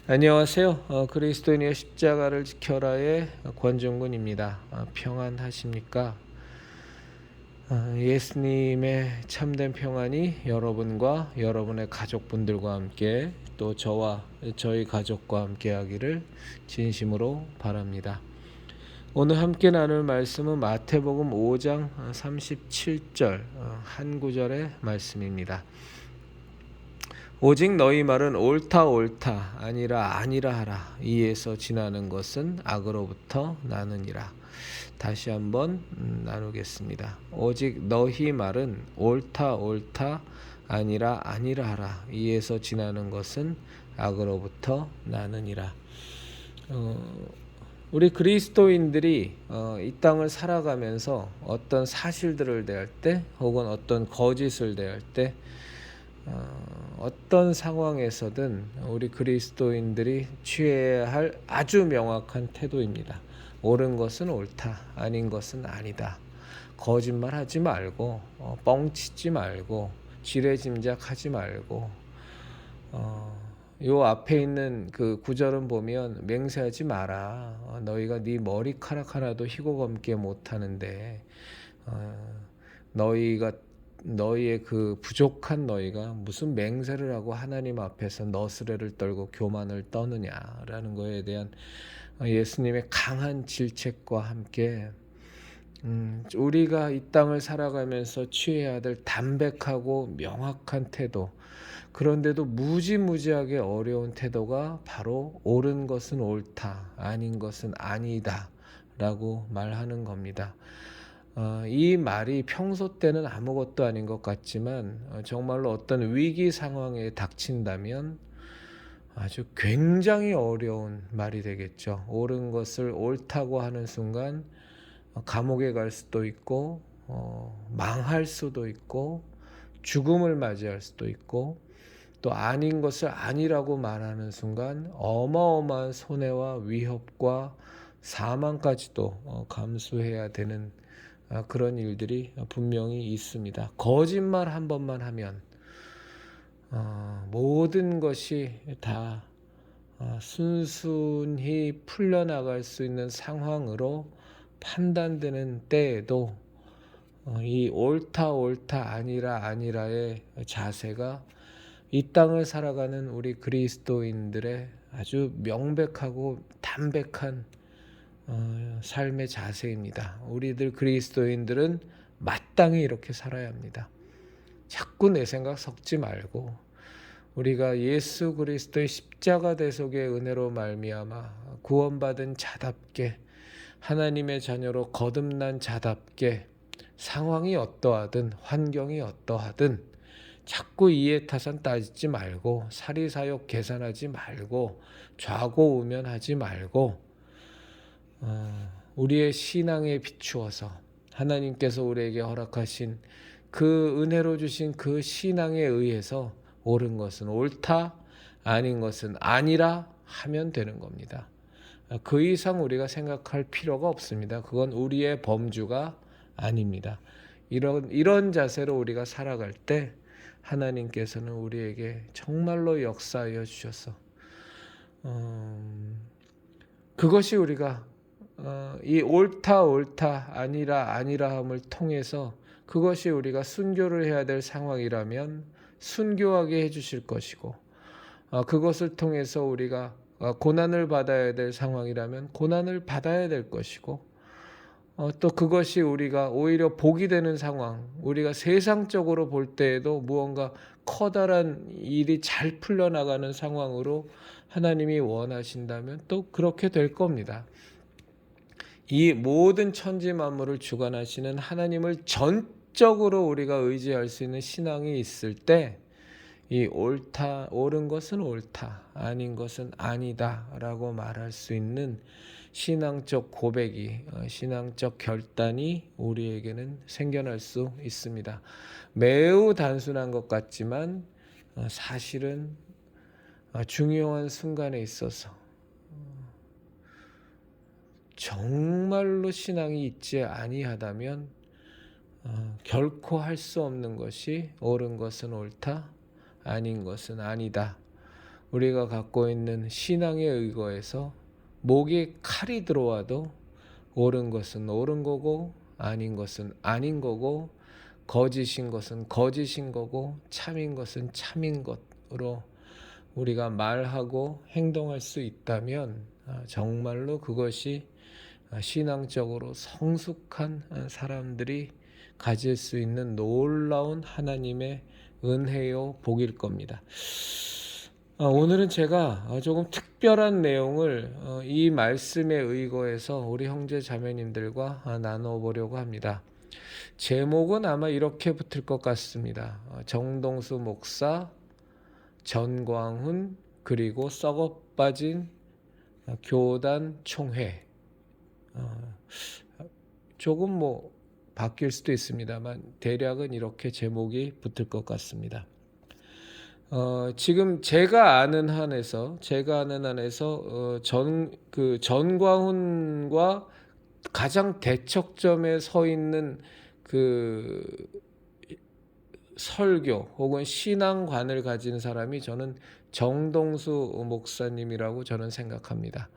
안녕하세요. 그리스도인의 십자가를 지켜라의 권종근입니다. 평안하십니까? 예수님의 참된 평안이 여러분과 여러분의 가족분들과 함께 또 저와 저희 가족과 함께 하기를 진심으로 바랍니다. 오늘 함께 나눌 말씀은 마태복음 5장 37절 한 구절의 말씀입니다. 오직 너희 말은 옳다 옳다 아니라 아니라 하라. 이에서 지나는 것은 악으로부터 나느니라. 다시 한번 나누겠습니다. 오직 너희 말은 옳다 옳다 아니라 아니라 하라. 이에서 지나는 것은 악으로부터 나느니라. 우리 그리스도인들이 이 땅을 살아가면서 어떤 사실들을 대할 때 혹은 어떤 거짓을 대할 때 어떤 상황에서든 우리 그리스도인들이 취해야 할 아주 명확한 태도입니다. 옳은 것은 옳다, 아닌 것은 아니다. 거짓말하지 말고 뻥치지 말고 지레짐작하지 말고 요 앞에 있는 그 구절은 보면 맹세하지 마라. 너희가 네 머리카락 하나도 희고 검게 못하는데 너희의 그 부족한 너희가 무슨 맹세를 하고 하나님 앞에서 너스레를 떨고 교만을 떠느냐라는 거에 대한 예수님의 강한 질책과 함께 우리가 이 땅을 살아가면서 취해야 될 담백하고 명확한 태도, 그런데도 무지무지하게 어려운 태도가 바로 옳은 것은 옳다, 아닌 것은 아니다 라고 말하는 겁니다. 이 말이 평소 때는 아무것도 아닌 것 같지만 정말로 어떤 위기 상황에 닥친다면 아주 굉장히 어려운 말이 되겠죠. 옳은 것을 옳다고 하는 순간 감옥에 갈 수도 있고 망할 수도 있고 죽음을 맞이할 수도 있고 또 아닌 것을 아니라고 말하는 순간 어마어마한 손해와 위협과 사망까지도 감수해야 되는 그런 일들이 분명히 있습니다. 거짓말 한 번만 하면 모든 것이 다 순순히 풀려나갈 수 있는 상황으로 판단되는 때에도 이 옳다 옳다 아니라 아니라의 자세가 이 땅을 살아가는 우리 그리스도인들의 아주 명백하고 담백한 삶의 자세입니다. 우리들 그리스도인들은 마땅히 이렇게 살아야 합니다. 자꾸 내 생각 섞지 말고 우리가 예수 그리스도의 십자가 대속의 은혜로 말미암아 구원받은 자답게 하나님의 자녀로 거듭난 자답게 상황이 어떠하든 환경이 어떠하든 자꾸 이해타산 따지지 말고 사리사욕 계산하지 말고 좌고우면하지 말고 우리의 신앙에 비추어서 하나님께서 우리에게 허락하신 그 은혜로 주신 그 신앙에 의해서 옳은 것은 옳다, 아닌 것은 아니라 하면 되는 겁니다. 그 이상 우리가 생각할 필요가 없습니다. 그건 우리의 범주가 아닙니다. 이런 자세로 우리가 살아갈 때 하나님께서는 우리에게 정말로 역사하여 주셔서 그것이 우리가 이 옳다 옳다 아니라 아니라함을 통해서 그것이 우리가 순교를 해야 될 상황이라면 순교하게 해주실 것이고 그것을 통해서 우리가 고난을 받아야 될 상황이라면 고난을 받아야 될 것이고 또 그것이 우리가 오히려 복이 되는 상황, 우리가 세상적으로 볼 때에도 무언가 커다란 일이 잘 풀려나가는 상황으로 하나님이 원하신다면 또 그렇게 될 겁니다. 이 모든 천지 만물을 주관하시는 하나님을 전적으로 우리가 의지할 수 있는 신앙이 있을 때 이 옳은 것은 옳다, 아닌 것은 아니다라고 말할 수 있는 신앙적 고백이, 신앙적 결단이 우리에게는 생겨날 수 있습니다. 매우 단순한 것 같지만 사실은 중요한 순간에 있어서 정말로 신앙이 있지 아니하다면 결코 할 수 없는 것이 옳은 것은 옳다, 아닌 것은 아니다. 우리가 갖고 있는 신앙의 의거에서 목에 칼이 들어와도 옳은 것은 옳은 거고 아닌 것은 아닌 거고 거짓인 것은 거짓인 거고 참인 것은 참인 것으로 우리가 말하고 행동할 수 있다면 정말로 그것이 신앙적으로 성숙한 사람들이 가질 수 있는 놀라운 하나님의 은혜요 복일 겁니다. 오늘은 제가 조금 특별한 내용을 이 말씀에 의거해서 우리 형제 자매님들과 나눠보려고 합니다. 제목은 아마 이렇게 붙을 것 같습니다. 정동수 목사, 전광훈, 그리고 썩어빠진 교단 총회. 조금 뭐 바뀔 수도 있습니다만 대략은 이렇게 제목이 붙을 것 같습니다. 지금 제가 아는 한에서 전광훈과 가장 대척점에 서 있는 그 설교 혹은 신앙관을 가진 사람이 저는 정동수 목사님이라고 저는 생각합니다.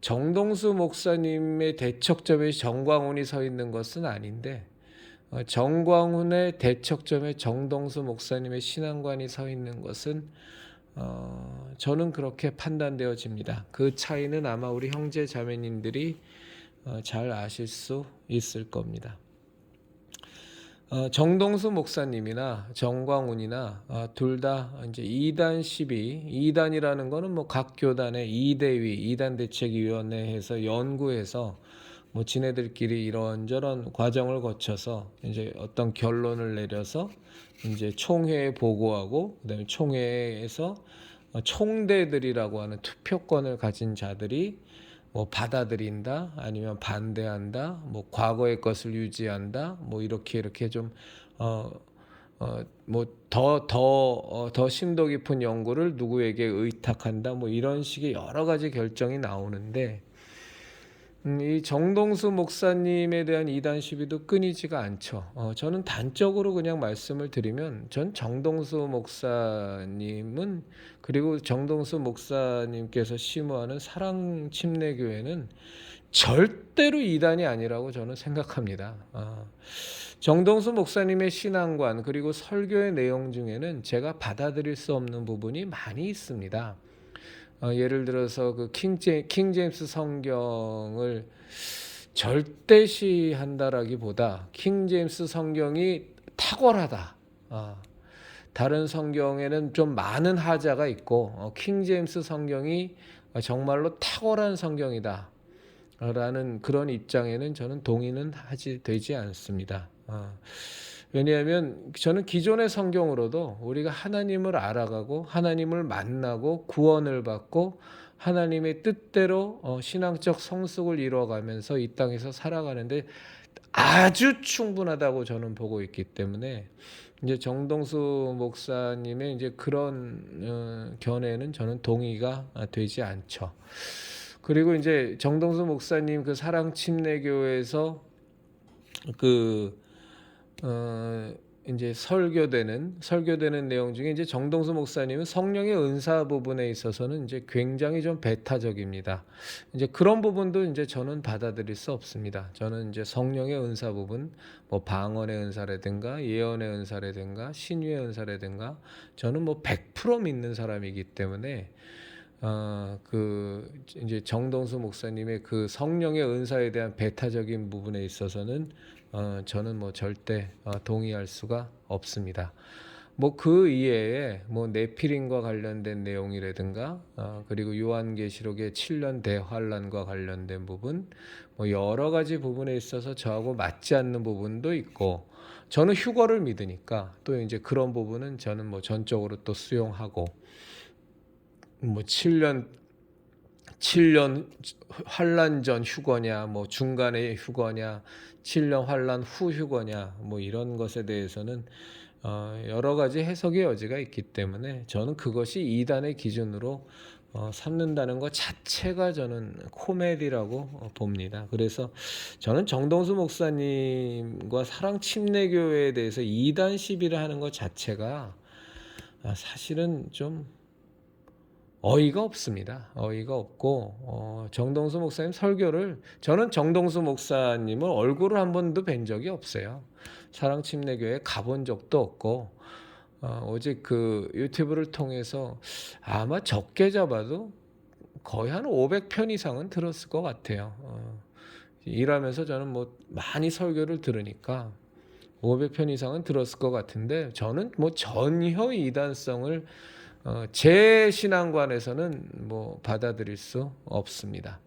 정동수 목사님의 대척점에 정광훈이 서 있는 것은 아닌데 정광훈의 대척점에 정동수 목사님의 신앙관이 서 있는 것은 저는 그렇게 판단되어집니다. 그 차이는 아마 우리 형제 자매님들이 잘 아실 수 있을 겁니다. 정동수 목사님이나 정광훈이나 둘 다 이제 2단 12, 2단이라는 거는 뭐 각 교단의 이대위, 2단 대책위원회에서 연구해서 뭐 지네들끼리 이런저런 과정을 거쳐서 이제 어떤 결론을 내려서 이제 총회에 보고하고 그다음에 총회에서 총대들이라고 하는 투표권을 가진 자들이 뭐 받아들인다 아니면 반대한다 뭐 과거의 것을 유지한다 뭐 이렇게 좀 뭐 더 심도 깊은 연구를 누구에게 의탁한다 뭐 이런 식의 여러 가지 결정이 나오는데 이 정동수 목사님에 대한 이단 시비도 끊이지가 않죠. 저는 단적으로 그냥 말씀을 드리면 전 정동수 목사님은 그리고 정동수 목사님께서 심호하는 사랑침례교회는 절대로 이단이 아니라고 저는 생각합니다. 정동수 목사님의 신앙관 그리고 설교의 내용 중에는 제가 받아들일 수 없는 부분이 많이 있습니다. 예를 들어서 그 킹제임스 성경을 절대시한다라기보다 킹제임스 성경이 탁월하다. 다른 성경에는 좀 많은 하자가 있고 킹제임스 성경이 정말로 탁월한 성경이다. 라는 그런 입장에는 저는 동의는 되지 않습니다. 왜냐하면 저는 기존의 성경으로도 우리가 하나님을 알아가고 하나님을 만나고 구원을 받고 하나님의 뜻대로 신앙적 성숙을 이루어가면서 이 땅에서 살아가는데 아주 충분하다고 저는 보고 있기 때문에 이제 정동수 목사님의 이제 그런 견해는 저는 동의가 되지 않죠. 그리고 이제 정동수 목사님 그 사랑침례교회에서 이제 설교되는 내용 중에 이제 정동수 목사님은 성령의 은사 부분에 있어서는 이제 굉장히 좀 배타적입니다. 이제 그런 부분도 이제 저는 받아들일 수 없습니다. 저는 이제 성령의 은사 부분, 뭐 방언의 은사라든가 예언의 은사라든가 신유의 은사라든가 저는 뭐 100% 믿는 사람이기 때문에 이제 정동수 목사님의 그 성령의 은사에 대한 배타적인 부분에 있어서는 저는 뭐 절대 동의할 수가 없습니다. 뭐 그 이외에 뭐 네피림과 관련된 내용이라든가 그리고 요한계시록의 7년 대환란과 관련된 부분 뭐 여러 가지 부분에 있어서 저하고 맞지 않는 부분도 있고 저는 휴거를 믿으니까 또 이제 그런 부분은 저는 뭐 전적으로 또 수용하고 뭐 7년 환란 전 휴거냐 뭐 중간에 휴거냐 7년 환란 후 휴거냐 뭐 이런 것에 대해서는 여러 가지 해석의 여지가 있기 때문에 저는 그것이 이단의 기준으로 삼는다는 것 자체가 저는 코미디라고 봅니다. 그래서 저는 정동수 목사님과 사랑침례교회에 대해서 이단 시비를 하는 것 자체가 사실은 좀 어이가 없습니다. 어이가 없고 정동수 목사님 설교를 저는 정동수 목사님을 얼굴을 한 번도 뵌 적이 없어요. 사랑침례교회 가본 적도 없고 오직 그 유튜브를 통해서 아마 적게 잡아도 거의 한 500편 이상은 들었을 것 같아요. 일하면서 저는 뭐 많이 설교를 들으니까 500편 이상은 들었을 것 같은데 저는 뭐 전혀 이단성을 제 신앙관에서는 뭐 받아들일 수 없습니다.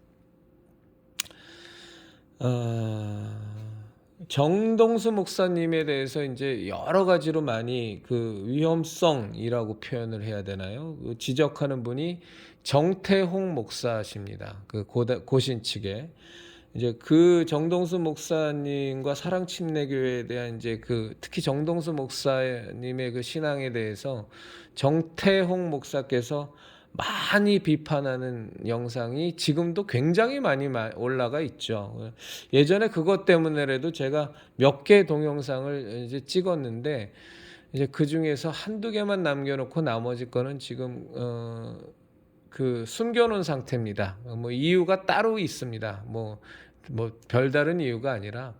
정동수 목사님에 대해서 이제 여러 가지로 많이 그 위험성이라고 표현을 해야 되나요? 지적하는 분이 정태홍 목사십니다. 그 고신 측에 이제 그 정동수 목사님과 사랑침례교회에 대한 이제 그 특히 정동수 목사님의 그 신앙에 대해서 정태홍 목사께서 많이 비판하는 영상이 지금도 굉장히 많이 올라가 있죠. 예전에 그것 때문에라도 제가 몇 개 동영상을 이제 찍었는데 이제 그 중에서 한두 개만 남겨놓고 나머지 거는 지금 그 숨겨놓은 상태입니다. 뭐 이유가 따로 있습니다. 뭐 별다른 이유가 아니라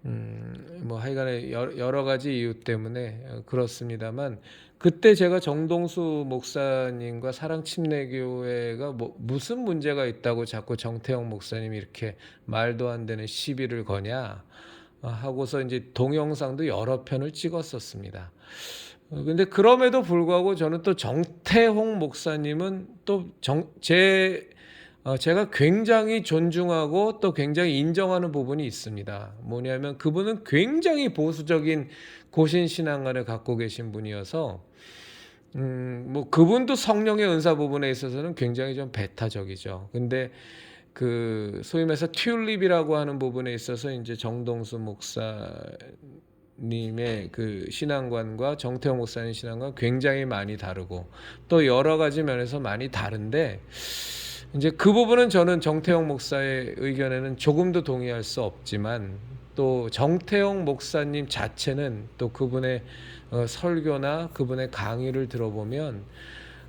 뭐 하여간에 여러 가지 이유 때문에 그렇습니다만 그때 제가 정동수 목사님과 사랑침례교회가 뭐 무슨 문제가 있다고 자꾸 정태영 목사님이 이렇게 말도 안 되는 시비를 거냐 하고서 이제 동영상도 여러 편을 찍었었습니다. 근데 그럼에도 불구하고 저는 또 정태홍 목사님은 또 제가 굉장히 존중하고 또 굉장히 인정하는 부분이 있습니다. 뭐냐면 그분은 굉장히 보수적인 고신신앙관을 갖고 계신 분이어서 뭐 그분도 성령의 은사 부분에 있어서는 굉장히 좀 배타적이죠. 근데 그 소위 말해서 튤립이라고 하는 부분에 있어서 이제 정동수 목사님의 그 신앙관과 정태호 목사님 신앙관 굉장히 많이 다르고 또 여러 가지 면에서 많이 다른데 이제 그 부분은 저는 정태영 목사의 의견에는 조금도 동의할 수 없지만 또 정태영 목사님 자체는 또 그분의 설교나 그분의 강의를 들어보면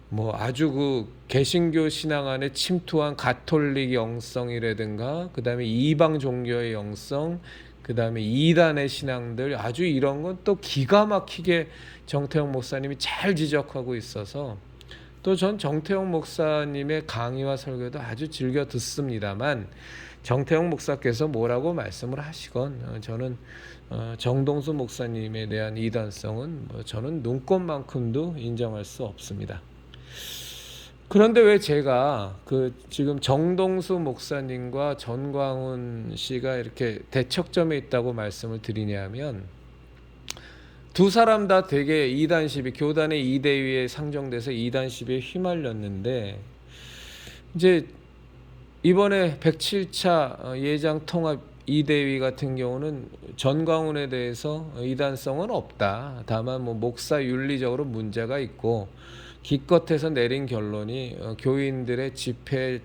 뭐 아주 그 개신교 신앙 안에 침투한 가톨릭 영성이라든가 그다음에 이방 종교의 영성 그다음에 이단의 신앙들 아주 이런 건 또 기가 막히게 정태영 목사님이 잘 지적하고 있어서 또 전 정태영 목사님의 강의와 설교도 아주 즐겨 듣습니다만 정태영 목사께서 뭐라고 말씀을 하시건 저는 정동수 목사님에 대한 이단성은 저는 눈꽃만큼도 인정할 수 없습니다. 그런데 왜 제가 그 지금 정동수 목사님과 전광훈 씨가 이렇게 대척점에 있다고 말씀을 드리냐면 두 사람 다 되게 이단 시비, 교단의 이대위에 상정돼서 이단 시비에 휘말렸는데 이제 이번에 107차 예장 통합 이대위 같은 경우는 전광훈에 대해서 이단성은 없다. 다만 뭐 목사 윤리적으로 문제가 있고 기껏해서 내린 결론이 교인들의 집회를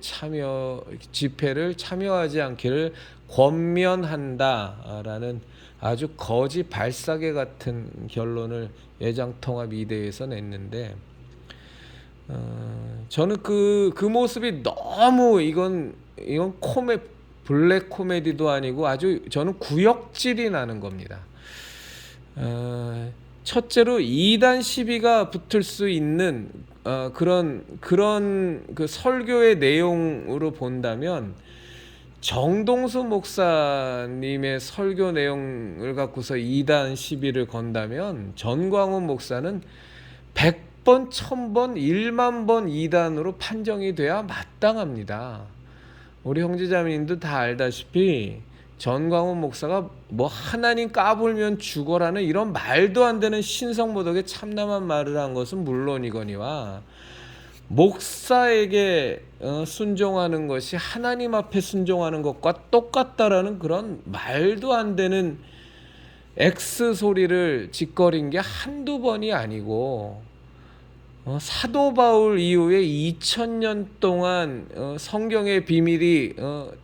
참여하지 않기를 권면한다라는 아주 거지 발사계 같은 결론을 예장통합 이대회에서 냈는데 저는 그 모습이 너무 이건 블랙 코미디도 아니고 아주 저는 구역질이 나는 겁니다. 첫째로 2단 시비가 붙을 수 있는 그런 그 설교의 내용으로 본다면 정동수 목사님의 설교 내용을 갖고서 2단 시비를 건다면 전광훈 목사는 100번, 1000번, 1만 번 2단으로 판정이 돼야 마땅합니다. 우리 형제자매님도 다 알다시피 전광훈 목사가 뭐 하나님 까불면 죽어라는 이런 말도 안 되는 신성모독에 참남한 말을 한 것은 물론이거니와 목사에게 순종하는 것이 하나님 앞에 순종하는 것과 똑같다라는 그런 말도 안 되는 X 소리를 짓거린 게 한두 번이 아니고 사도 바울 이후에 2000년 동안 성경의 비밀이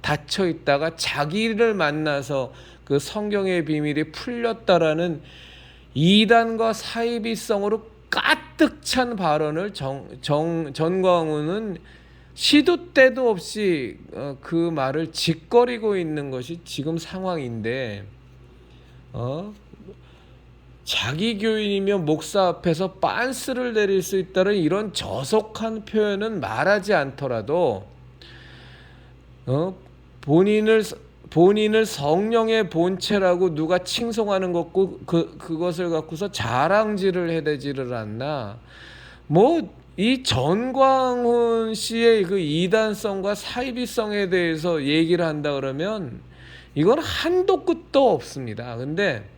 닫혀 있다가 자기를 만나서 그 성경의 비밀이 풀렸다라는 이단과 사이비성으로 가득 찬 발언을 전광훈은 시도 때도 없이 그 말을 짓거리고 있는 것이 지금 상황인데, 자기 교인이며 목사 앞에서 빤스를 내릴 수 있다는 이런 저속한 표현은 말하지 않더라도 본인을 성령의 본체라고 누가 칭송하는 것고 그것을 갖고서 자랑질을 해대지를 않나. 뭐 이 전광훈 씨의 그 이단성과 사이비성에 대해서 얘기를 한다 그러면 이건 한도 끝도 없습니다. 근데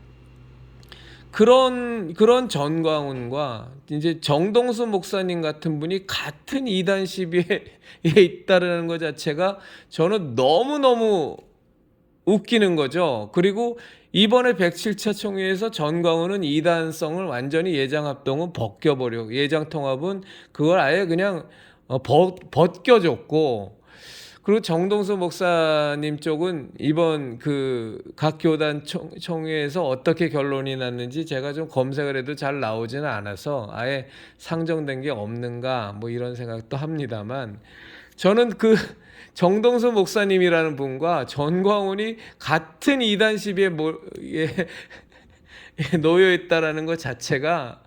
그런 전광훈과 이제 정동수 목사님 같은 분이 같은 이단 시비에 있다라는 것 자체가 저는 너무너무 웃기는 거죠. 그리고 이번에 107차 총회에서 전광훈은 이단성을 완전히 예장합동은 벗겨버려, 예장통합은 그걸 아예 그냥 벗겨줬고, 그리고 정동수 목사님 쪽은 이번 그 각 교단 총회에서 어떻게 결론이 났는지 제가 좀 검색을 해도 잘 나오지는 않아서 아예 상정된 게 없는가 뭐 이런 생각도 합니다만, 저는 그 정동수 목사님이라는 분과 전광훈이 같은 이단 시비에 놓여 있다라는 것 자체가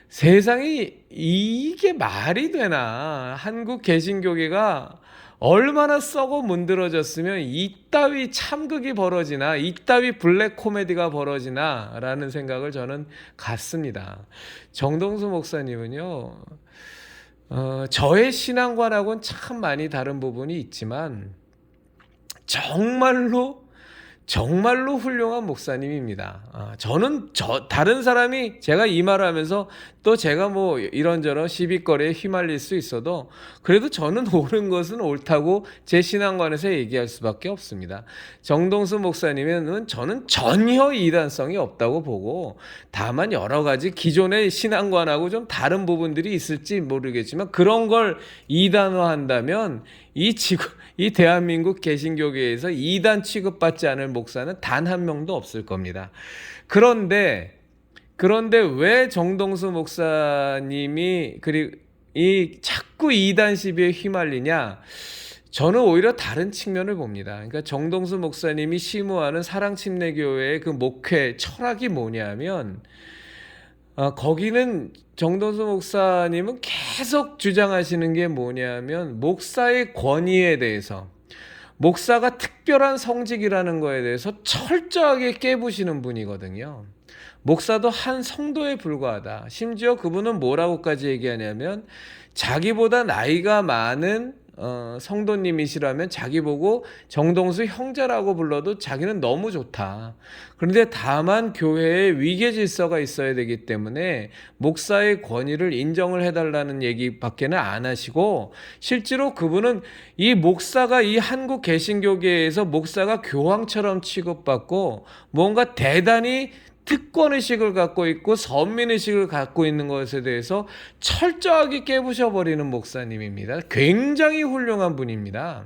세상에 이게 말이 되나. 한국 개신교계가 얼마나 썩어 문드러졌으면 이따위 참극이 벌어지나, 이따위 블랙 코미디가 벌어지나 라는 생각을 저는 갖습니다. 정동수 목사님은요, 저의 신앙관하고는 참 많이 다른 부분이 있지만 정말로 훌륭한 목사님입니다. 저는 다른 사람이 제가 이 말을 하면서 또 제가 뭐 이런저런 시비거리에 휘말릴 수 있어도 그래도 저는 옳은 것은 옳다고 제 신앙관에서 얘기할 수밖에 없습니다. 정동수 목사님은 저는 전혀 이단성이 없다고 보고, 다만 여러 가지 기존의 신앙관하고 좀 다른 부분들이 있을지 모르겠지만 그런 걸 이단화한다면 이 대한민국 개신교계에서 이단 취급받지 않을 목사는 단 한 명도 없을 겁니다. 그런데 왜 정동수 목사님이 자꾸 이단 시비에 휘말리냐? 저는 오히려 다른 측면을 봅니다. 그러니까 정동수 목사님이 심우하는 사랑침례교회의 그 목회 철학이 뭐냐면, 거기는 정동수 목사님은 계속 주장하시는 게 뭐냐면, 목사의 권위에 대해서, 목사가 특별한 성직이라는 거에 대해서 철저하게 깨부시는 분이거든요. 목사도 한 성도에 불과하다. 심지어 그분은 뭐라고까지 얘기하냐면, 자기보다 나이가 많은 성도님이시라면 자기 보고 정동수 형제라고 불러도 자기는 너무 좋다. 그런데 다만 교회에 위계 질서가 있어야 되기 때문에 목사의 권위를 인정을 해달라는 얘기밖에는 안 하시고, 실제로 그분은 이 목사가 이 한국 개신교계에서 목사가 교황처럼 취급받고 뭔가 대단히 특권의식을 갖고 있고 선민의식을 갖고 있는 것에 대해서 철저하게 깨부셔버리는 목사님입니다. 굉장히 훌륭한 분입니다.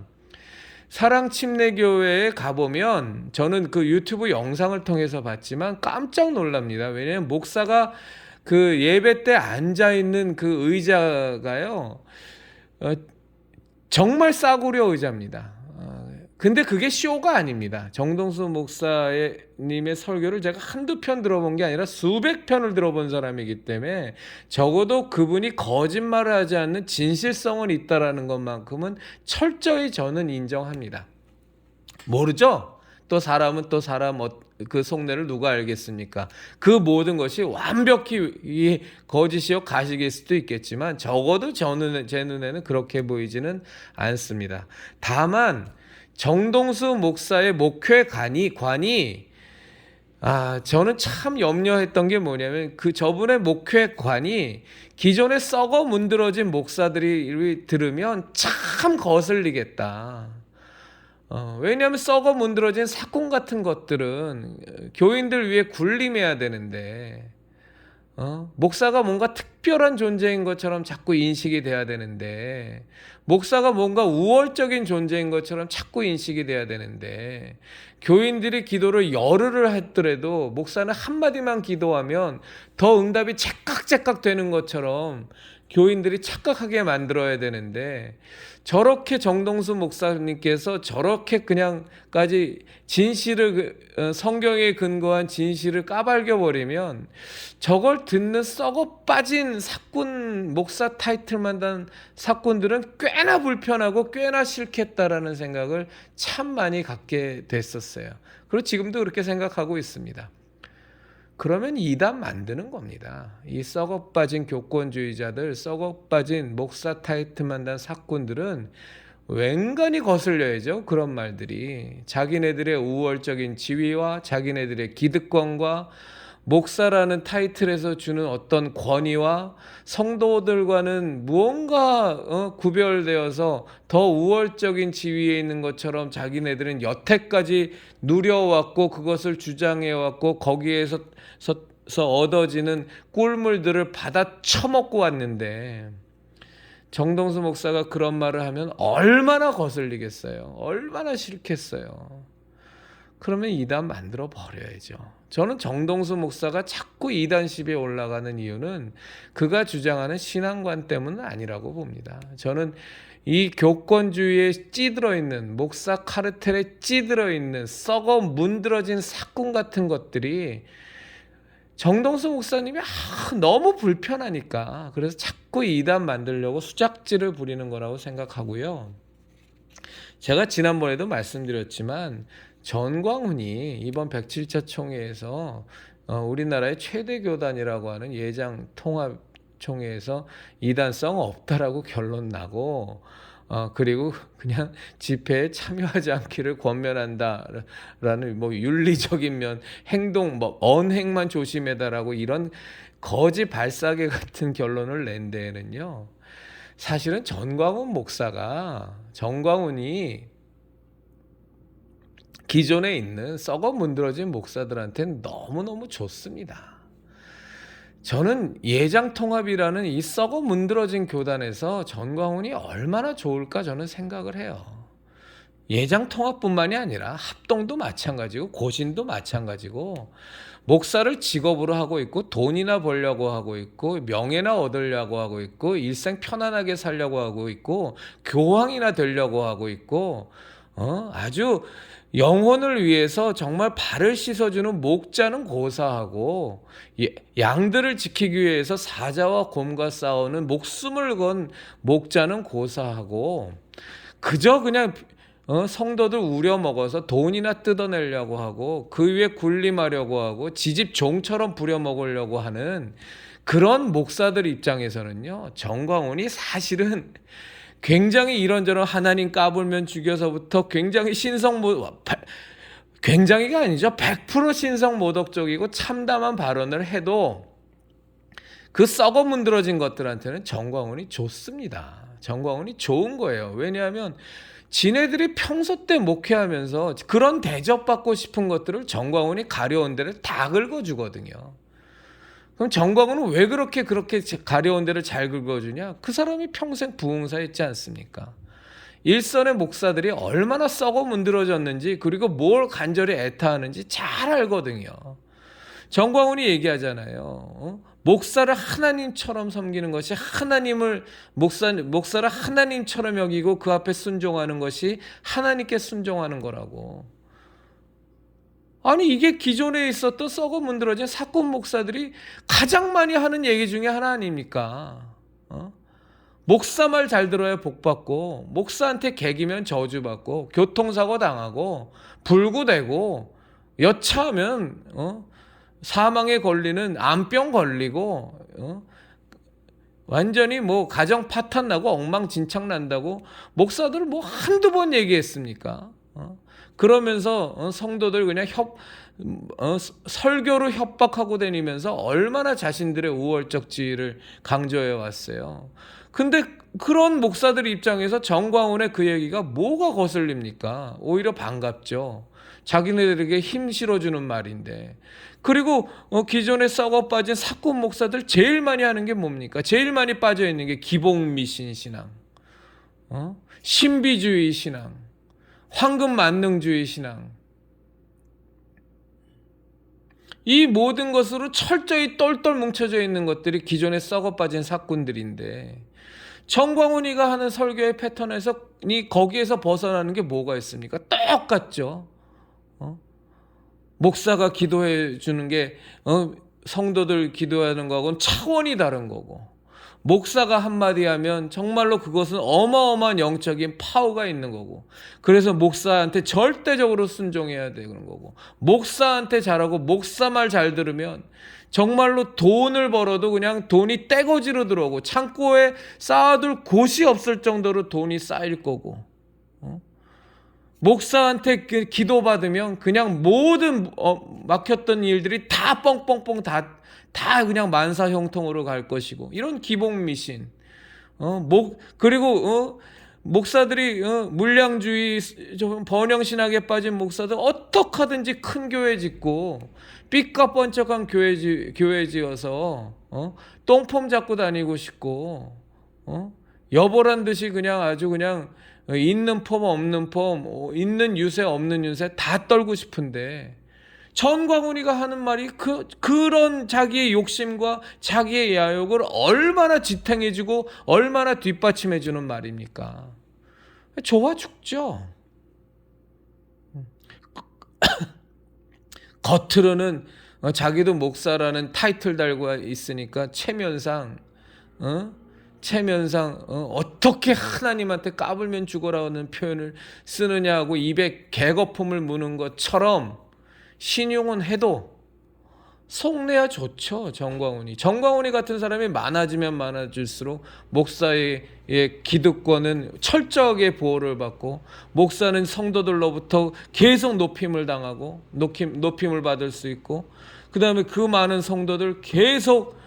사랑침례교회에 가보면, 저는 그 유튜브 영상을 통해서 봤지만 깜짝 놀랍니다. 왜냐하면 목사가 그 예배 때 앉아있는 그 의자가요, 정말 싸구려 의자입니다. 근데 그게 쇼가 아닙니다. 정동수 목사님의 설교를 제가 한두 편 들어본 게 아니라 수백 편을 들어본 사람이기 때문에 적어도 그분이 거짓말을 하지 않는 진실성은 있다라는 것만큼은 철저히 저는 인정합니다. 모르죠? 또 사람은 또 사람 그 속내를 누가 알겠습니까? 그 모든 것이 완벽히 거짓이요 가식일 수도 있겠지만 적어도 제 눈에는 그렇게 보이지는 않습니다. 다만 정동수 목사의 목회관이 저는 참 염려했던 게 뭐냐면, 저분의 목회관이 기존에 썩어 문드러진 목사들이 들으면 참 거슬리겠다. 왜냐하면 썩어 문드러진 사건 같은 것들은 교인들 위해 군림해야 되는데, 목사가 뭔가 특별한 존재인 것처럼 자꾸 인식이 돼야 되는데, 목사가 뭔가 우월적인 존재인 것처럼 자꾸 인식이 돼야 되는데, 교인들이 기도를 열흘을 했더라도 목사는 한마디만 기도하면 더 응답이 째깍째깍 되는 것처럼 교인들이 착각하게 만들어야 되는데, 저렇게 정동수 목사님께서 저렇게 그냥까지 진실을, 성경에 근거한 진실을 까발겨 버리면 저걸 듣는 썩어 빠진 사꾼, 목사 타이틀만 단 사꾼들은 꽤나 불편하고 꽤나 싫겠다라는 생각을 참 많이 갖게 됐었어요. 그리고 지금도 그렇게 생각하고 있습니다. 그러면 이단 만드는 겁니다. 이 썩어 빠진 교권주의자들, 썩어 빠진 목사 타이틀만 단 사꾼들은 웬간히 거슬려야죠. 그런 말들이 자기네들의 우월적인 지위와 자기네들의 기득권과 목사라는 타이틀에서 주는 어떤 권위와 성도들과는 무언가 구별되어서 더 우월적인 지위에 있는 것처럼 자기네들은 여태까지 누려왔고 그것을 주장해왔고 거기에서 얻어지는 꿀물들을 받아 처먹고 왔는데, 정동수 목사가 그런 말을 하면 얼마나 거슬리겠어요. 얼마나 싫겠어요. 그러면 이단 만들어 버려야죠. 저는 정동수 목사가 자꾸 이단십에 올라가는 이유는 그가 주장하는 신앙관 때문은 아니라고 봅니다. 저는 이 교권주의에 찌들어 있는, 목사 카르텔에 찌들어 있는 썩어 문드러진 사꾼 같은 것들이 정동수 목사님이 너무 불편하니까, 그래서 자꾸 이단 만들려고 수작질을 부리는 거라고 생각하고요. 제가 지난번에도 말씀드렸지만 전광훈이 이번 107차 총회에서 우리나라의 최대 교단이라고 하는 예장 통합 총회에서 이단성 없다라고 결론 나고, 그리고 그냥 집회에 참여하지 않기를 권면한다라는 뭐 윤리적인 면, 행동, 뭐 언행만 조심해다라고 이런 거지 발사계 같은 결론을 낸 데에는요, 사실은 정광훈이 기존에 있는 썩어 문드러진 목사들한테는 너무너무 좋습니다. 저는 예장통합이라는 이 썩어 문드러진 교단에서 전광훈이 얼마나 좋을까 저는 생각을 해요. 예장통합뿐만이 아니라 합동도 마찬가지고 고신도 마찬가지고, 목사를 직업으로 하고 있고 돈이나 벌려고 하고 있고 명예나 얻으려고 하고 있고 일생 편안하게 살려고 하고 있고 교황이나 되려고 하고 있고, 아주 영혼을 위해서 정말 발을 씻어주는 목자는 고사하고, 양들을 지키기 위해서 사자와 곰과 싸우는 목숨을 건 목자는 고사하고, 그저 그냥 성도들 우려먹어서 돈이나 뜯어내려고 하고 그 위에 군림하려고 하고 지집 종처럼 부려먹으려고 하는 그런 목사들 입장에서는요, 정광훈이 사실은 굉장히 이런저런 하나님 까불면 죽여서부터 굉장히 굉장히가 아니죠. 100% 신성모독적이고 참담한 발언을 해도 그 썩어 문드러진 것들한테는 정광훈이 좋습니다. 정광훈이 좋은 거예요. 왜냐하면 지네들이 평소 때 목회하면서 그런 대접받고 싶은 것들을 정광훈이 가려운 데를 다 긁어주거든요. 그럼 정광훈은 왜 그렇게 가려운 데를 잘 긁어주냐? 그 사람이 평생 부흥사였지 않습니까? 일선의 목사들이 얼마나 썩어 문드러졌는지, 그리고 뭘 간절히 애타하는지 잘 알거든요. 정광훈이 얘기하잖아요. 목사를 하나님처럼 섬기는 것이 목사를 하나님처럼 여기고 그 앞에 순종하는 것이 하나님께 순종하는 거라고. 아니, 이게 기존에 있었던 썩어 문드러진 사건 목사들이 가장 많이 하는 얘기 중에 하나 아닙니까? 목사 말 잘 들어야 복받고, 목사한테 개기면 저주받고, 교통사고 당하고, 불구되고, 여차하면 사망에 걸리는 암병 걸리고, 완전히 뭐 가정 파탄 나고 엉망진창 난다고 목사들 뭐 한두 번 얘기했습니까? 그러면서 성도들 그냥 설교로 협박하고 다니면서 얼마나 자신들의 우월적 지위를 강조해 왔어요. 근데 그런 목사들 입장에서 정광훈의 그 얘기가 뭐가 거슬립니까? 오히려 반갑죠. 자기네들에게 힘 실어주는 말인데. 그리고 기존에 썩어 빠진 사꾼 목사들 제일 많이 하는 게 뭡니까? 제일 많이 빠져 있는 게 기복미신 신앙, 신비주의 신앙, 황금만능주의 신앙. 이 모든 것으로 철저히 똘똘 뭉쳐져 있는 것들이 기존에 썩어 빠진 사꾼들인데, 정광훈이가 하는 설교의 패턴에서 거기에서 벗어나는 게 뭐가 있습니까? 똑같죠. 목사가 기도해 주는 게 성도들 기도하는 거하고는 차원이 다른 거고, 목사가 한마디 하면 정말로 그것은 어마어마한 영적인 파워가 있는 거고, 그래서 목사한테 절대적으로 순종해야 되는 거고, 목사한테 잘하고 목사 말 잘 들으면 정말로 돈을 벌어도 그냥 돈이 떼거지로 들어오고 창고에 쌓아둘 곳이 없을 정도로 돈이 쌓일 거고, 목사한테 기도받으면 그냥 모든 막혔던 일들이 다 뻥뻥뻥 다 그냥 만사 형통으로 갈 것이고, 이런 기복미신. 그리고 목사들이 물량주의 번영신학에 빠진 목사들 어떻게 하든지 큰 교회 짓고 삐까뻔쩍한 교회 지어서 똥폼 잡고 다니고 싶고, 여보란 듯이 그냥 아주 그냥 있는 폼 없는 폼, 있는 유세 없는 유세 다 떨고 싶은데, 정광훈이가 하는 말이 그런 자기의 욕심과 자기의 야욕을 얼마나 지탱해주고 얼마나 뒷받침해주는 말입니까? 좋아 죽죠. 겉으로는 자기도 목사라는 타이틀 달고 있으니까 체면상 어떻게 하나님한테 까불면 죽어라는 표현을 쓰느냐고 입에 개거품을 무는 것처럼 신용은 해도 속내야 좋죠. 정광훈이 같은 사람이 많아지면 많아질수록 목사의 기득권은 철저하게 보호를 받고, 목사는 성도들로부터 계속 높임을 당하고 높임을 받을 수 있고, 그 다음에 그 많은 성도들 계속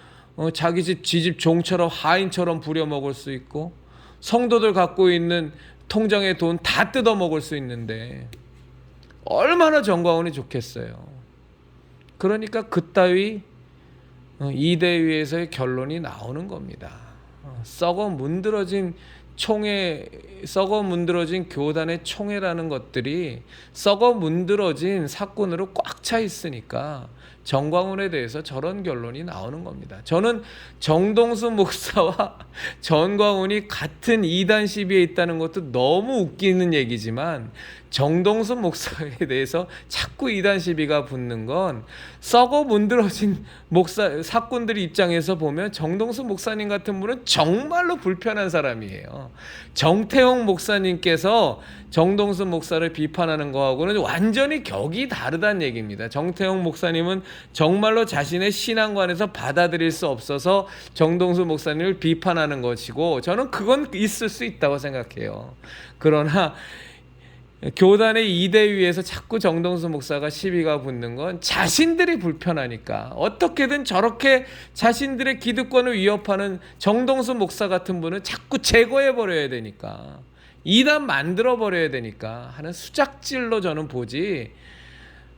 자기 집 지집 종처럼 하인처럼 부려먹을 수 있고, 성도들 갖고 있는 통장의 돈 다 뜯어먹을 수 있는데 얼마나 정광훈이 좋겠어요. 그러니까 그따위 이대위에서의 결론이 나오는 겁니다. 썩어 문드러진 교단의 총회라는 것들이 썩어 문드러진 사건으로 꽉 차 있으니까 정광훈에 대해서 저런 결론이 나오는 겁니다. 저는 정동수 목사와 정광훈이 같은 이단 시비에 있다는 것도 너무 웃기는 얘기지만, 정동수 목사에 대해서 자꾸 이단 시비가 붙는 건 썩어 문드러진 사꾼들 입장에서 보면 정동수 목사님 같은 분은 정말로 불편한 사람이에요. 정태홍 목사님께서 정동수 목사를 비판하는 거하고는 완전히 격이 다르다는 얘기입니다. 정태홍 목사님은 정말로 자신의 신앙관에서 받아들일 수 없어서 정동수 목사님을 비판하는 것이고, 저는 그건 있을 수 있다고 생각해요. 그러나 교단의 이대위에서 자꾸 정동수 목사가 시비가 붙는 건 자신들이 불편하니까, 어떻게든 저렇게 자신들의 기득권을 위협하는 정동수 목사 같은 분은 자꾸 제거해버려야 되니까, 이단 만들어버려야 되니까 하는 수작질로 저는 보지,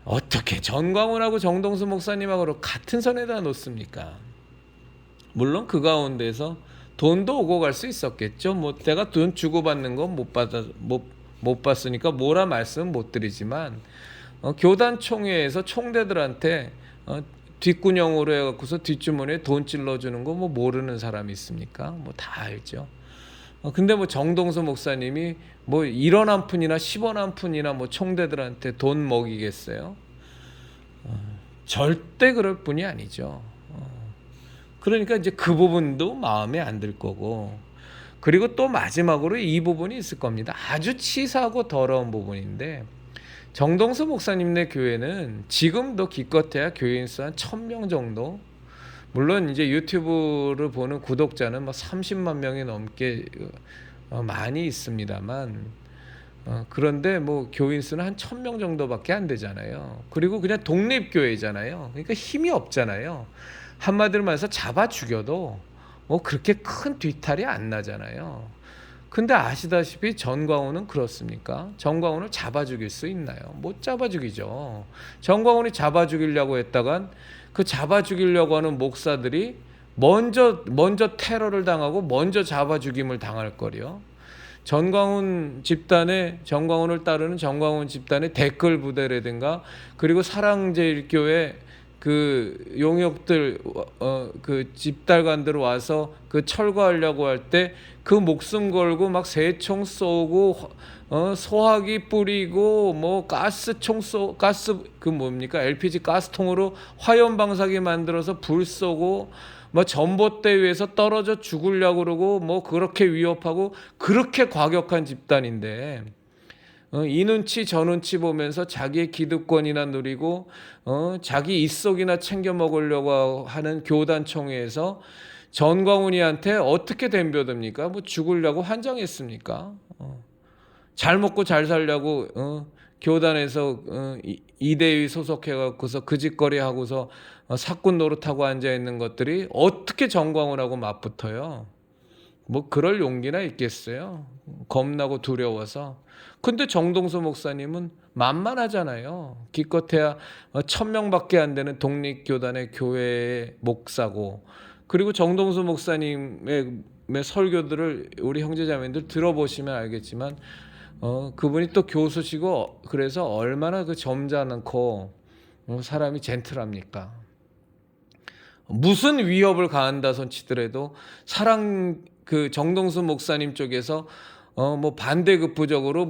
어떻게 정광훈하고 정동수 목사님하고 같은 선에다 놓습니까? 물론 그 가운데서 돈도 오고 갈 수 있었겠죠. 내가 돈 주고받는 건 못 봤으니까 뭐라 말씀 못 드리지만, 교단 총회에서 총대들한테 뒷구녕으로 해갖고서 뒷주머니에 돈 찔러주는 거 모르는 사람이 있습니까? 다 알죠. 근데 정동수 목사님이 1원 한 푼이나 10원 한 푼이나 총대들한테 돈 먹이겠어요? 절대 그럴 뿐이 아니죠. 그러니까 이제 그 부분도 마음에 안 들 거고, 그리고 또 마지막으로 이 부분이 있을 겁니다. 아주 치사하고 더러운 부분인데, 정동수 목사님네 교회는 지금도 기껏해야 교인 수 한 1000명 정도, 물론 이제 유튜브를 보는 구독자는 30만 명이 넘게 많이 있습니다만, 그런데 교인 수는 한 1000명 정도밖에 안 되잖아요. 그리고 그냥 독립교회잖아요. 그러니까 힘이 없잖아요. 한마디로 말해서 잡아 죽여도 그렇게 큰 뒤탈이 안 나잖아요. 근데 아시다시피 전광훈은 그렇습니까? 전광훈을 잡아 죽일 수 있나요? 못 잡아 죽이죠. 전광훈이 잡아 죽이려고 했다간 그 잡아 죽이려고 하는 목사들이 먼저 테러를 당하고 먼저 잡아 죽임을 당할 거요. 전광훈을 따르는 전광훈 집단의 댓글 부대라든가 그리고 사랑제일교회 그 용역들 그 집달관들 와서 그 철거하려고 할 때 그 목숨 걸고 막 새총 쏘고 소화기 뿌리고 뭐 가스 그 뭡니까 LPG 가스통으로 화염 방사기 만들어서 불 쏘고 뭐 전봇대 위에서 떨어져 죽으려고 그러고 뭐 그렇게 위협하고 그렇게 과격한 집단인데 이 눈치 저 눈치 보면서 자기의 기득권이나 누리고 자기 입속이나 챙겨 먹으려고 하는 교단 총회에서 전광훈이한테 어떻게 덤벼듭니까? 뭐 죽으려고 환장했습니까? 잘 먹고 잘 살려고 교단에서 이대위 소속해갖고서 그 짓거리 하고서 사꾼 노릇하고 앉아 있는 것들이 어떻게 전광훈하고 맞붙어요? 뭐 그럴 용기나 있겠어요? 겁나고 두려워서. 근데 정동수 목사님은 만만하잖아요. 기껏해야 1,000명밖에 안 되는 독립교단의 교회의 목사고, 그리고 정동수 목사님의 설교들을 우리 형제자매들 들어보시면 알겠지만 그분이 또 교수시고 그래서 얼마나 그 점잖고 사람이 젠틀합니까? 무슨 위협을 가한다 손치더라도 그 정동수 목사님 쪽에서 뭐 반대급부적으로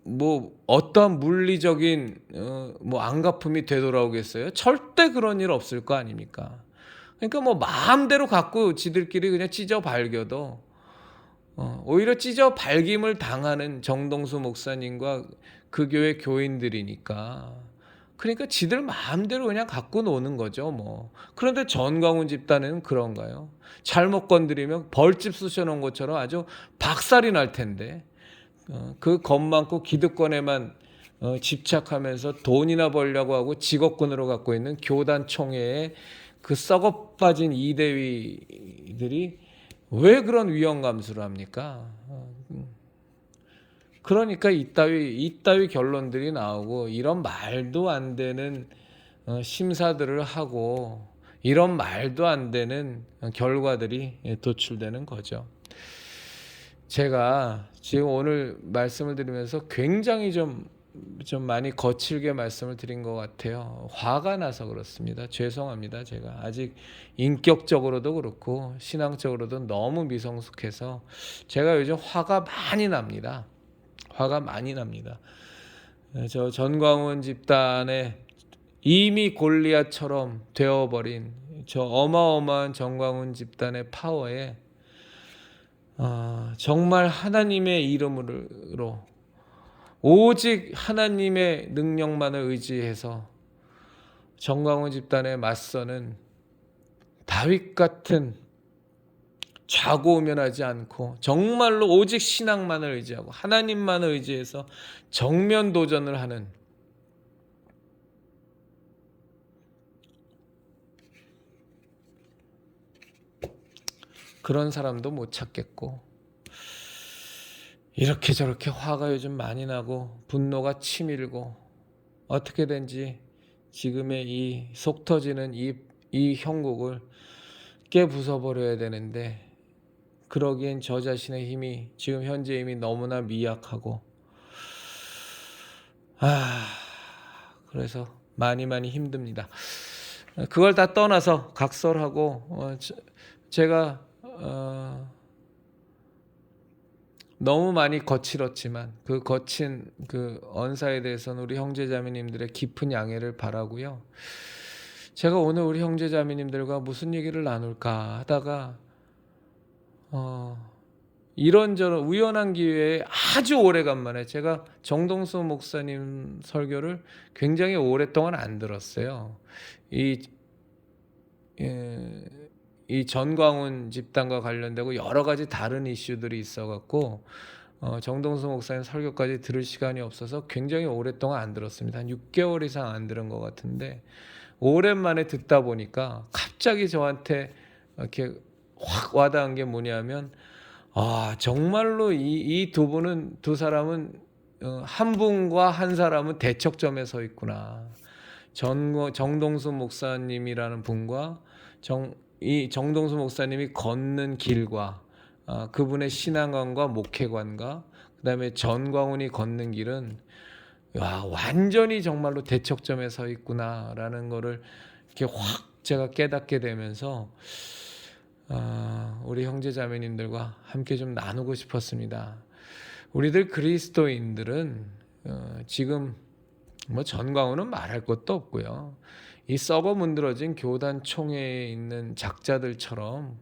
뭐 어떠한 물리적인 뭐 안갚음이 되돌아오겠어요? 절대 그런 일 없을 거 아닙니까? 그러니까 뭐 마음대로 갖고 지들끼리 그냥 찢어 발겨도 오히려 찢어 발김을 당하는 정동수 목사님과 그 교회 교인들이니까, 그러니까 지들 마음대로 그냥 갖고 노는 거죠 뭐. 그런데 전광훈 집단에는 그런가요? 잘못 건드리면 벌집 쑤셔놓은 것처럼 아주 박살이 날 텐데 그 겁 많고 기득권에만 집착하면서 돈이나 벌려고 하고 직업군으로 갖고 있는 교단 총회의 그 썩어 빠진 이대위들이 왜 그런 위험 감수를 합니까? 그러니까 이따위 결론들이 나오고 이런 말도 안 되는 심사들을 하고 이런 말도 안 되는 결과들이 도출되는 거죠. 제가 지금 오늘 말씀을 드리면서 굉장히 좀 많이 거칠게 말씀을 드린 것 같아요. 화가 나서 그렇습니다. 죄송합니다. 제가 아직 인격적으로도 그렇고 신앙적으로도 너무 미성숙해서 제가 요즘 화가 많이 납니다. 저 전광훈 집단의 이미 골리앗처럼 되어버린 저 어마어마한 전광훈 집단의 파워에 정말 하나님의 이름으로 오직 하나님의 능력만을 의지해서 전광훈 집단에 맞서는 다윗 같은 좌고우면하지 않고 정말로 오직 신앙만을 의지하고 하나님만을 의지해서 정면 도전을 하는 그런 사람도 못 찾겠고, 이렇게 저렇게 화가 요즘 많이 나고 분노가 치밀고 어떻게든지 지금의 이 속 터지는 이 형국을 깨부숴버려야 되는데, 그러기엔 저 자신의 힘이 지금 현재 힘이 너무나 미약하고 그래서 많이 힘듭니다. 그걸 다 떠나서 각설하고 제가 너무 많이 거칠었지만 그 거친 그 언사에 대해서는 우리 형제자매님들의 깊은 양해를 바라고요. 제가 오늘 우리 형제자매님들과 무슨 얘기를 나눌까 하다가 이런저런 우연한 기회에 아주 오래간만에 제가 정동수 목사님 설교를 굉장히 오랫동안 안 들었어요. 이 전광훈 집단과 관련되고 여러 가지 다른 이슈들이 있어갖고 정동수 목사님 설교까지 들을 시간이 없어서 굉장히 오랫동안 안 들었습니다. 한 6개월 이상 안 들은 것 같은데 오랜만에 듣다 보니까 갑자기 저한테 이렇게 확 와닿은 게 뭐냐면 정말로 이 두 사람은 한 분과 한 사람은 대척점에 서 있구나. 정동수 목사님이라는 분과 이 정동수 목사님이 걷는 길과 그분의 신앙관과 목회관과 그다음에 전광훈이 걷는 길은 완전히 정말로 대척점에 서 있구나라는 거를 이렇게 확 제가 깨닫게 되면서 우리 형제 자매님들과 함께 좀 나누고 싶었습니다. 우리들 그리스도인들은 지금 뭐 전광훈은 말할 것도 없고요. 이 썩어 문드러진 교단 총회에 있는 작자들처럼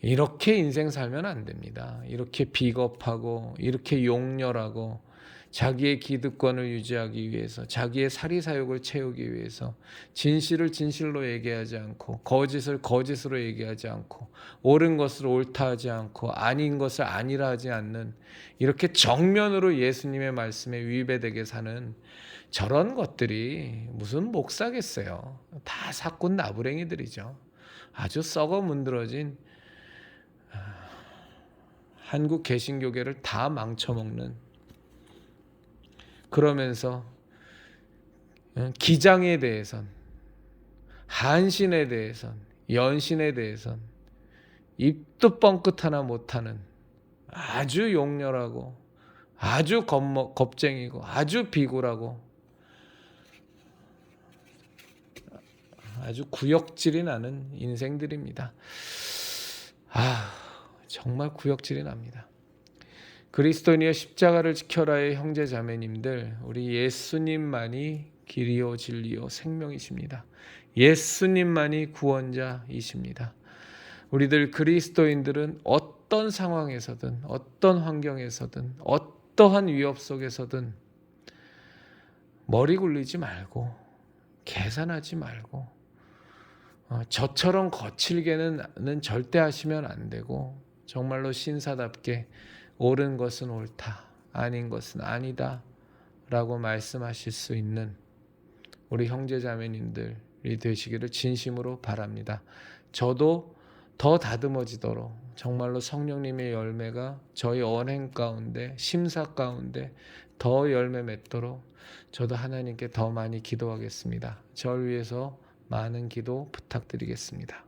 이렇게 인생 살면 안 됩니다. 이렇게 비겁하고 이렇게 용렬하고 자기의 기득권을 유지하기 위해서 자기의 사리사욕을 채우기 위해서 진실을 진실로 얘기하지 않고 거짓을 거짓으로 얘기하지 않고 옳은 것을 옳다 하지 않고 아닌 것을 아니라 하지 않는 이렇게 정면으로 예수님의 말씀에 위배되게 사는 저런 것들이 무슨 목사겠어요. 다 사꾼 나부랭이들이죠. 아주 썩어 문드러진 한국 개신교계를 다 망쳐먹는, 그러면서 기장에 대해선, 한신에 대해선, 연신에 대해선 입도 뻥끗 하나 못하는 아주 용렬하고 아주 겁쟁이고 아주 비굴하고 아주 구역질이 나는 인생들입니다. 정말 구역질이 납니다. 그리스도인이여 십자가를 지켜라의 형제 자매님들, 우리 예수님만이 길이요 진리요 생명이십니다. 예수님만이 구원자이십니다. 우리들 그리스도인들은 어떤 상황에서든 어떤 환경에서든 어떠한 위협 속에서든 머리 굴리지 말고 계산하지 말고 저처럼 거칠게는 절대 하시면 안 되고 정말로 신사답게 옳은 것은 옳다, 아닌 것은 아니다 라고 말씀하실 수 있는 우리 형제 자매님들이 되시기를 진심으로 바랍니다. 저도 더 다듬어지도록 정말로 성령님의 열매가 저희 언행 가운데, 심사 가운데 더 열매 맺도록 저도 하나님께 더 많이 기도하겠습니다. 저를 위해서 많은 기도 부탁드리겠습니다.